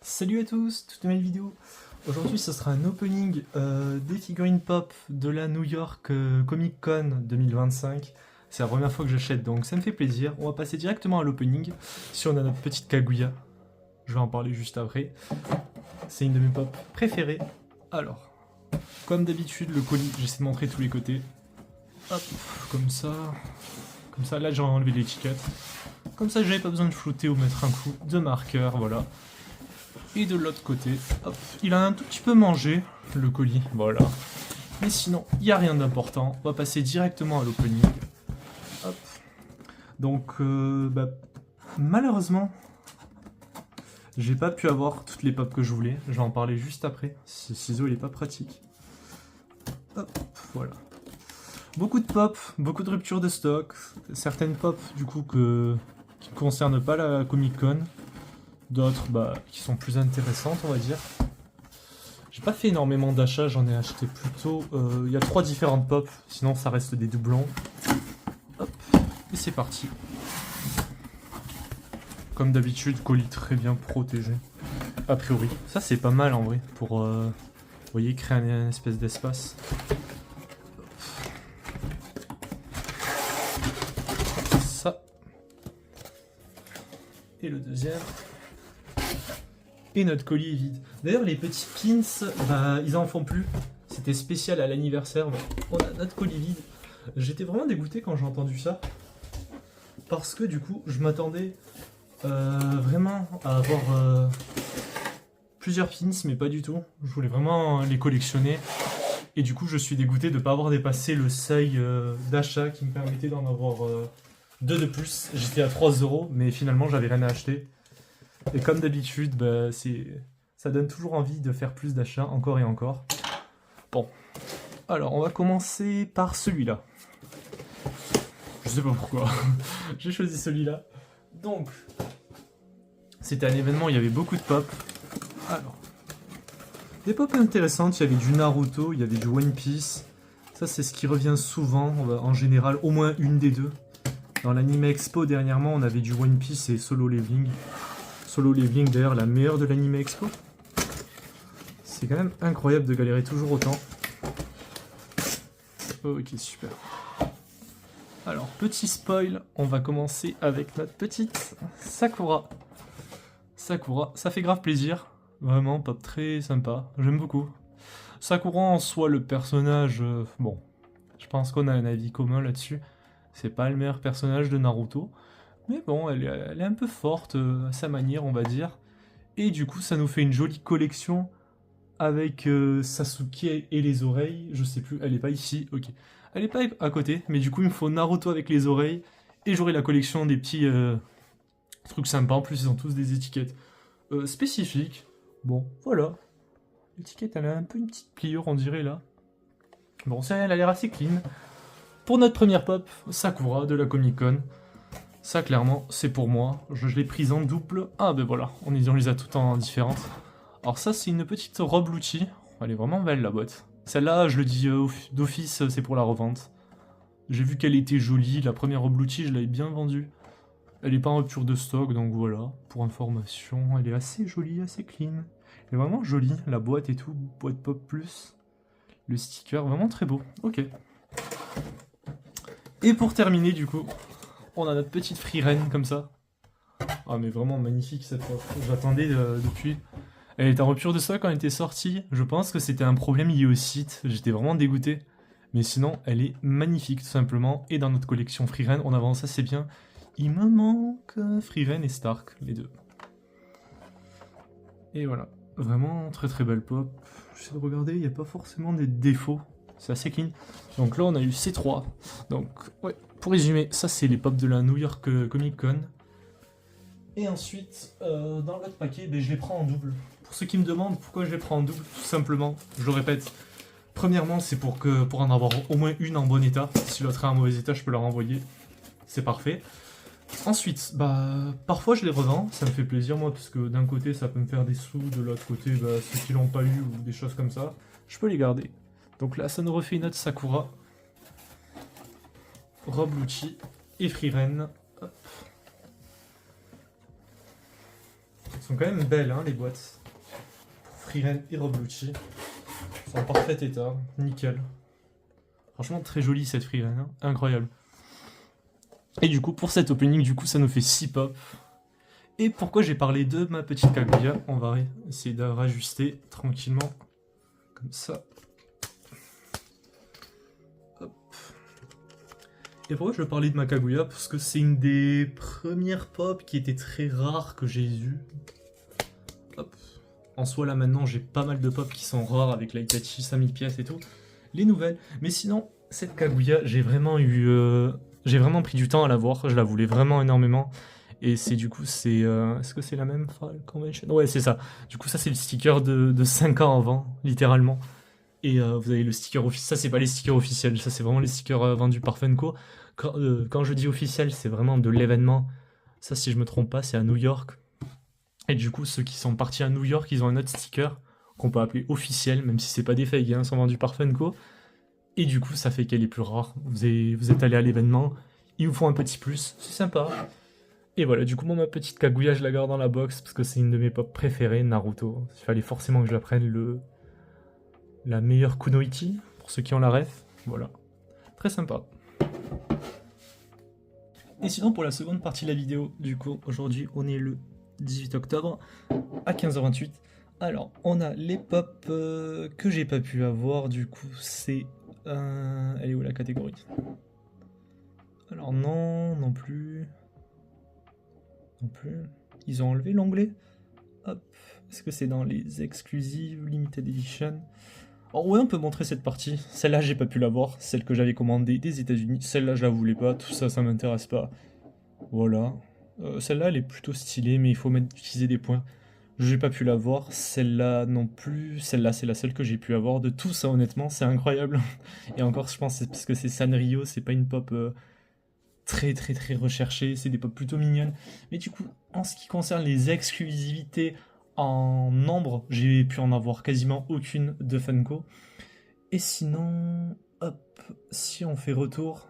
Salut à tous, toute nouvelle vidéo. Aujourd'hui ce sera un opening des figurines pop de la New York Comic Con 2025. C'est la première fois que j'achète donc ça me fait plaisir. On va passer directement à l'opening. Si on a notre petite Kaguya, je vais en parler juste après. C'est une de mes pop préférées. Alors, comme d'habitude le colis, j'essaie de montrer tous les côtés. Hop, comme ça. Comme ça, là j'ai enlevé l'étiquette. Comme ça j'avais pas besoin de flouter ou mettre un coup de marqueur, voilà. Et de l'autre côté, hop, il a un tout petit peu mangé, le colis, voilà. Mais sinon, il n'y a rien d'important. On va passer directement à l'opening. Hop. Donc, malheureusement, j'ai pas pu avoir toutes les pop que je voulais. Je vais en parler juste après. Ce ciseau, il est pas pratique. Hop, voilà. Beaucoup de pop, beaucoup de ruptures de stock. Certaines pop, du coup, qui ne concernent pas la Comic Con. D'autres qui sont plus intéressantes, on va dire. J'ai pas fait énormément d'achats, j'en ai acheté plutôt... Il y a 3 différentes pop, sinon ça reste des doublons. Hop, et c'est parti. Comme d'habitude, colis très bien protégé. A priori. Ça c'est pas mal en vrai, pour vous voyez, créer une espèce d'espace. Ça. Et le deuxième. Et notre colis est vide. D'ailleurs, les petits pins, ils en font plus. C'était spécial à l'anniversaire. On a notre colis vide. J'étais vraiment dégoûté quand j'ai entendu ça. Parce que du coup, je m'attendais vraiment à avoir plusieurs pins, mais pas du tout. Je voulais vraiment les collectionner. Et du coup, je suis dégoûté de ne pas avoir dépassé le seuil d'achat qui me permettait d'en avoir 2 de plus. J'étais à 3 €, mais finalement, j'avais rien à acheter. Et comme d'habitude, ça donne toujours envie de faire plus d'achats, encore et encore. Bon, alors on va commencer par celui-là. Je sais pas pourquoi, j'ai choisi celui-là. Donc, c'était un événement, il y avait beaucoup de pop. Alors, des pop intéressantes, il y avait du Naruto, il y avait du One Piece. Ça c'est ce qui revient souvent, en général, au moins une des deux. Dans l'Anime Expo dernièrement, on avait du One Piece et Solo Leveling. Solo Leveling d'ailleurs la meilleure de l'Anime Expo. C'est quand même incroyable de galérer toujours autant. Ok, super. Alors, petit spoil, on va commencer avec notre petite Sakura. Sakura, ça fait grave plaisir. Vraiment, pop très sympa, j'aime beaucoup. Sakura en soi, le personnage, bon, je pense qu'on a un avis commun là-dessus. C'est pas le meilleur personnage de Naruto. Mais bon, elle est un peu forte à sa manière, on va dire. Et du coup, ça nous fait une jolie collection avec Sasuke et les oreilles. Je sais plus, elle est pas ici, ok. Elle est pas à côté, mais du coup, il me faut Naruto avec les oreilles. Et j'aurai la collection des petits trucs sympas. En plus, ils ont tous des étiquettes spécifiques. Bon, voilà. L'étiquette, elle a un peu une petite pliure, on dirait, là. Bon, ça, elle a l'air assez clean. Pour notre première pop, Sakura de la Comic Con. Ça, clairement, c'est pour moi. Je l'ai prise en double. Ah, ben voilà, on les a toutes en différentes. Alors ça, c'est une petite robe Lucci. Elle est vraiment belle, la boîte. Celle-là, je le dis d'office, c'est pour la revente. J'ai vu qu'elle était jolie. La première robe Lucci, je l'avais bien vendue. Elle est pas en rupture de stock, donc voilà. Pour information, elle est assez jolie, assez clean. Elle est vraiment jolie, la boîte et tout. Boîte Pop Plus. Le sticker, vraiment très beau. Ok. Et pour terminer, du coup... On a notre petite Frieren comme ça. Ah mais vraiment magnifique cette fois. J'attendais depuis. Elle était en rupture de stock quand elle était sortie. Je pense que c'était un problème lié au site. J'étais vraiment dégoûté. Mais sinon, elle est magnifique tout simplement. Et dans notre collection Frieren, on avance assez bien. Il me manque Frieren et Stark, les deux. Et voilà. Vraiment très très belle pop. J'essaie de regarder, il n'y a pas forcément des défauts. C'est assez clean. Donc là, on a eu ces 3. Donc, ouais. Pour résumer, ça c'est les pop de la New York Comic Con. Et ensuite, dans l'autre paquet, je les prends en double. Pour ceux qui me demandent pourquoi je les prends en double, tout simplement, je le répète. Premièrement, c'est pour en avoir au moins une en bon état. Si l'autre est en mauvais état, je peux la renvoyer. C'est parfait. Ensuite, parfois je les revends, ça me fait plaisir moi, parce que d'un côté ça peut me faire des sous, de l'autre côté, ceux qui l'ont pas eu ou des choses comme ça, je peux les garder. Donc là, ça nous refait une autre Sakura. Robe Lucci et Frieren. Hop. sont quand même belles, hein, les boîtes. Pour Freeren et Roblucci. Elles sont en parfait état, nickel. Franchement, très jolie cette Freeren, hein, incroyable. Et du coup, pour cet opening, du coup, ça nous fait 6 pop. Et pourquoi j'ai parlé de ma petite Kaguya, on va essayer de rajuster tranquillement, comme ça. Hop. Et pourquoi je parlais de ma Kaguya? Parce que c'est une des premières pop qui était très rare que j'ai eues. Hop. En soi, là maintenant, j'ai pas mal de pop qui sont rares avec l'Hitachi 5000 pièces et tout. Les nouvelles. Mais sinon, cette Kaguya, j'ai vraiment pris du temps à la voir. Je la voulais vraiment énormément. Et c'est du coup, c'est. Est-ce que c'est la même Fall Convention? Ouais, c'est ça. Du coup, ça, c'est le sticker de 5 ans avant, littéralement. Et vous avez le sticker officiel. Ça, c'est pas les stickers officiels. Ça, c'est vraiment les stickers vendus par Funko. Quand je dis officiel, c'est vraiment de l'événement. Ça, si je me trompe pas, c'est à New York. Et du coup, ceux qui sont partis à New York, ils ont un autre sticker qu'on peut appeler officiel, même si c'est pas des fakes, hein, sont vendus par Funko. Et du coup, ça fait qu'elle est plus rare. Vous êtes allé à l'événement, ils vous font un petit plus, c'est sympa. Et voilà, du coup, moi, ma petite Kaguya, je la garde dans la box parce que c'est une de mes pop préférées, Naruto. Il fallait forcément que je la prenne la meilleure Kunoichi, pour ceux qui ont la ref. Voilà, très sympa. Et sinon, pour la seconde partie de la vidéo, du coup, aujourd'hui, on est le 18 octobre à 15h28. Alors, on a les pop que j'ai pas pu avoir, du coup, c'est... elle est où la catégorie? Alors non, non plus. Non plus. Ils ont enlevé l'onglet. Hop. Est-ce que c'est dans les exclusives, limited edition? Alors ouais, on peut montrer cette partie. Celle-là, j'ai pas pu l'avoir. Celle que j'avais commandée des États-Unis. Celle-là, je la voulais pas. Tout ça, ça m'intéresse pas. Voilà. Celle-là, elle est plutôt stylée, mais il faut utiliser des points. J'ai pas pu l'avoir. Celle-là non plus. Celle-là, c'est la seule que j'ai pu avoir. De tout ça, honnêtement, c'est incroyable. Et encore, je pense, c'est parce que c'est Sanrio, c'est pas une pop très très très recherchée. C'est des pop plutôt mignonnes. Mais du coup, en ce qui concerne les exclusivités en nombre, j'ai pu en avoir quasiment aucune de Funko. Et sinon, hop, si on fait retour,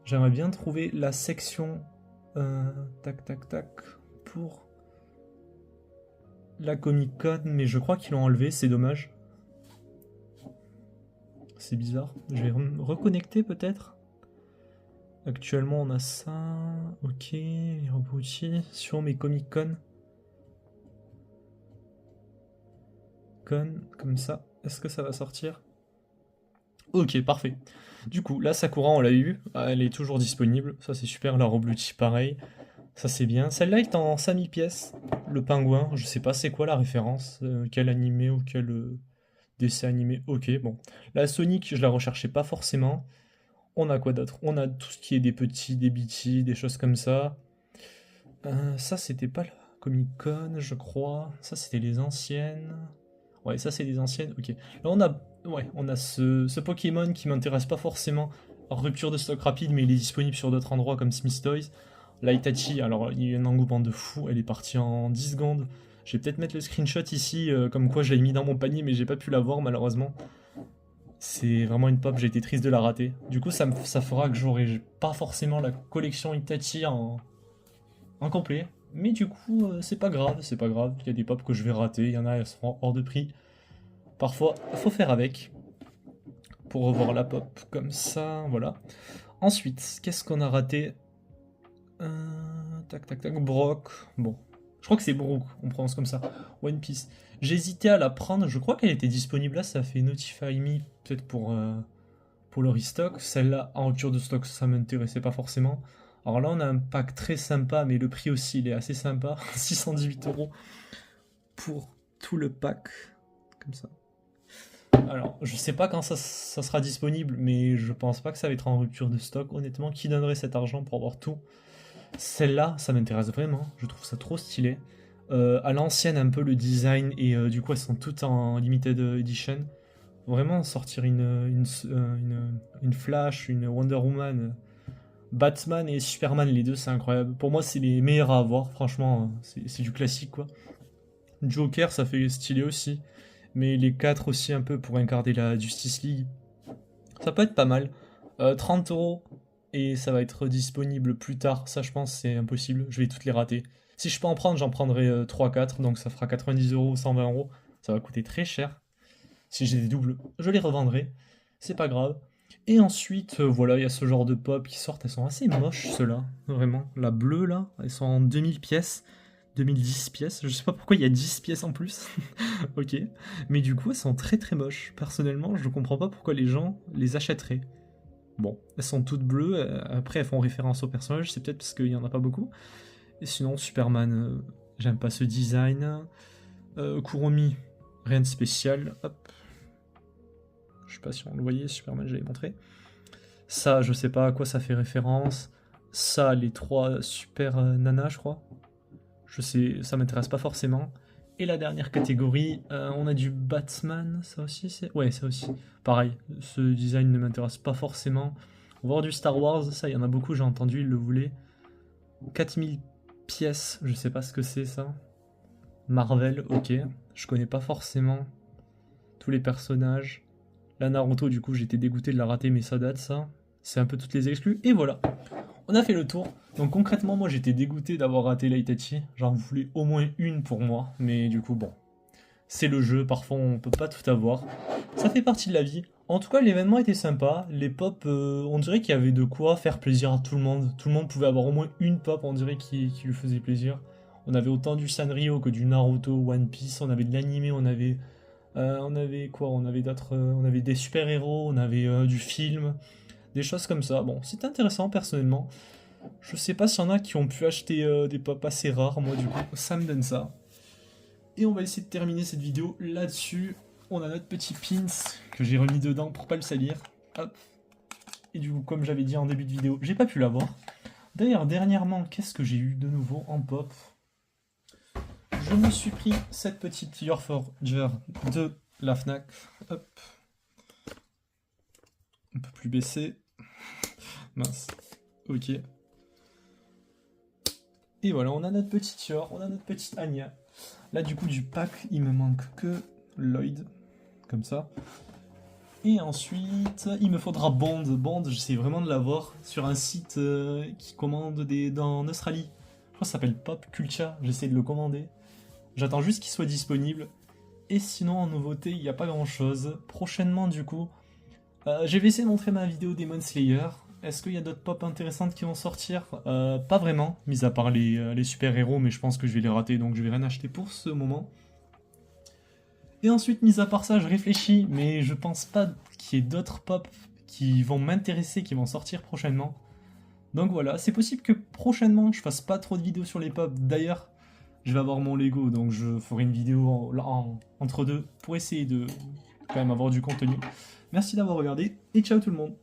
j'aimerais bien trouver la section tac tac tac pour la Comic Con, mais je crois qu'ils l'ont enlevé, c'est dommage. C'est bizarre. Je vais me reconnecter peut-être. Actuellement on a ça. Ok, Hirobuchi sur mes Comic Con. Comme ça. Est-ce que ça va sortir? Ok, parfait. Du coup, la Sakura, on l'a eu. Elle est toujours disponible. Ça, c'est super. La Roblucci, pareil. Ça, c'est bien. Celle-là est en 5000 pièces. Le pingouin, je sais pas c'est quoi la référence. Quel animé ou quel dessin animé. Ok, bon. La Sonic, je la recherchais pas forcément. On a quoi d'autre? On a tout ce qui est des petits, des BT, des choses comme ça. Ça, c'était pas la Comic Con, je crois. Ça, c'était les anciennes. Ouais, ça c'est des anciennes, ok. Là on a ce Pokémon qui m'intéresse pas forcément. En rupture de stock rapide, mais il est disponible sur d'autres endroits comme Smith Toys. La Hitachi, alors il y a un engouement de fou, elle est partie en 10 secondes. Je vais peut-être mettre le screenshot ici, comme quoi je l'ai mis dans mon panier, mais j'ai pas pu la voir malheureusement. C'est vraiment une pop, j'ai été triste de la rater. Du coup, ça fera que j'aurai pas forcément la collection Hitachi en complet. Mais du coup, c'est pas grave, c'est pas grave. Il y a des pop que je vais rater, il y en a, elles seront hors de prix. Parfois, faut faire avec. Pour revoir la pop comme ça, voilà. Ensuite, qu'est-ce qu'on a raté? Tac, tac, tac, Brock. Bon, je crois que c'est Brook, on prononce comme ça. One Piece. J'hésitais à la prendre, je crois qu'elle était disponible là, ça fait Notify Me, peut-être pour le restock. Celle-là, en rupture de stock, ça m'intéressait pas forcément. Alors là, on a un pack très sympa, mais le prix aussi, il est assez sympa. 618 € pour tout le pack. Comme ça. Alors, je sais pas quand ça sera disponible, mais je pense pas que ça va être en rupture de stock. Honnêtement, qui donnerait cet argent pour avoir tout? Celle-là, ça m'intéresse vraiment. Je trouve ça trop stylé. À l'ancienne, un peu le design, et du coup, elles sont toutes en limited edition. Vraiment, sortir une Flash, une Wonder Woman, Batman et Superman, les deux, c'est incroyable. Pour moi, c'est les meilleurs à avoir, franchement, c'est du classique, quoi. Joker, ça fait stylé aussi. Mais les 4 aussi, un peu, pour incarner la Justice League. Ça peut être pas mal. 30 € et ça va être disponible plus tard. Ça, je pense, c'est impossible. Je vais toutes les rater. Si je peux en prendre, j'en prendrai 3-4, donc ça fera 90 euros, 120 euros. Ça va coûter très cher. Si j'ai des doubles, je les revendrai. C'est pas grave. Et ensuite, voilà, il y a ce genre de pop qui sortent. Elles sont assez moches, ceux-là. Vraiment. La bleue, là, elles sont en 2000 pièces. 2010 pièces. Je sais pas pourquoi il y a 10 pièces en plus. Ok. Mais du coup, elles sont très très moches. Personnellement, je comprends pas pourquoi les gens les achèteraient. Bon, elles sont toutes bleues. Après, elles font référence au personnage. C'est peut-être parce qu'il y en a pas beaucoup. Et sinon, Superman, j'aime pas ce design. Kuromi, rien de spécial. Hop. Je sais pas si on le voyait, Superman, j'avais montré. Ça, je sais pas à quoi ça fait référence. Ça, les 3 super nanas, je crois. Je sais, ça m'intéresse pas forcément. Et la dernière catégorie, on a du Batman, ça aussi, c'est... Ouais, ça aussi. Pareil, ce design ne m'intéresse pas forcément. On va voir du Star Wars, ça, il y en a beaucoup, j'ai entendu, ils le voulaient. 4000 pièces, je sais pas ce que c'est, ça. Marvel, ok. Je connais pas forcément tous les personnages. La Naruto, du coup, j'étais dégoûté de la rater, mais ça date, ça. C'est un peu toutes les exclus. Et voilà, on a fait le tour. Donc concrètement, moi, j'étais dégoûté d'avoir raté l'Itachi. J'en voulais au moins une pour moi. Mais du coup, bon, c'est le jeu. Parfois, on peut pas tout avoir. Ça fait partie de la vie. En tout cas, l'événement était sympa. Les pop, on dirait qu'il y avait de quoi faire plaisir à tout le monde. Tout le monde pouvait avoir au moins une pop, on dirait, qui lui faisait plaisir. On avait autant du Sanrio que du Naruto, One Piece. On avait de l'animé, on avait quoi? On avait d'autres, on avait des super-héros, on avait du film, des choses comme ça. Bon, c'était intéressant personnellement. Je sais pas s'il y en a qui ont pu acheter des pop assez rares, moi du coup, ça me donne ça. Et on va essayer de terminer cette vidéo là-dessus. On a notre petit pins que j'ai remis dedans pour pas le salir. Hop. Et du coup, comme j'avais dit en début de vidéo, j'ai pas pu l'avoir. D'ailleurs, dernièrement, qu'est-ce que j'ai eu de nouveau en pop? Je me suis pris cette petite Your Forger de la Fnac. Hop. On peut plus baisser. Mince. Ok. Et voilà, on a notre petite Yor, on a notre petite Anya. Là, du coup, du pack, il me manque que Lloyd. Comme ça. Et ensuite, il me faudra Bond. Bond, j'essaie vraiment de l'avoir sur un site qui commande en Australie. Je crois que ça s'appelle Pop Culture. J'essaie de le commander. J'attends juste qu'il soit disponible. Et sinon, en nouveauté, il n'y a pas grand chose. Prochainement, du coup, je vais essayer de montrer ma vidéo Demon Slayer. Est-ce qu'il y a d'autres pop intéressantes qui vont sortir? Pas vraiment, mis à part les super-héros, mais je pense que je vais les rater, donc je vais rien acheter pour ce moment. Et ensuite, mis à part ça, je réfléchis, mais je pense pas qu'il y ait d'autres pop qui vont m'intéresser, qui vont sortir prochainement. Donc voilà, c'est possible que prochainement, je fasse pas trop de vidéos sur les pop. D'ailleurs, je vais avoir mon Lego, donc je ferai une vidéo entre deux pour essayer de quand même avoir du contenu. Merci d'avoir regardé et ciao tout le monde.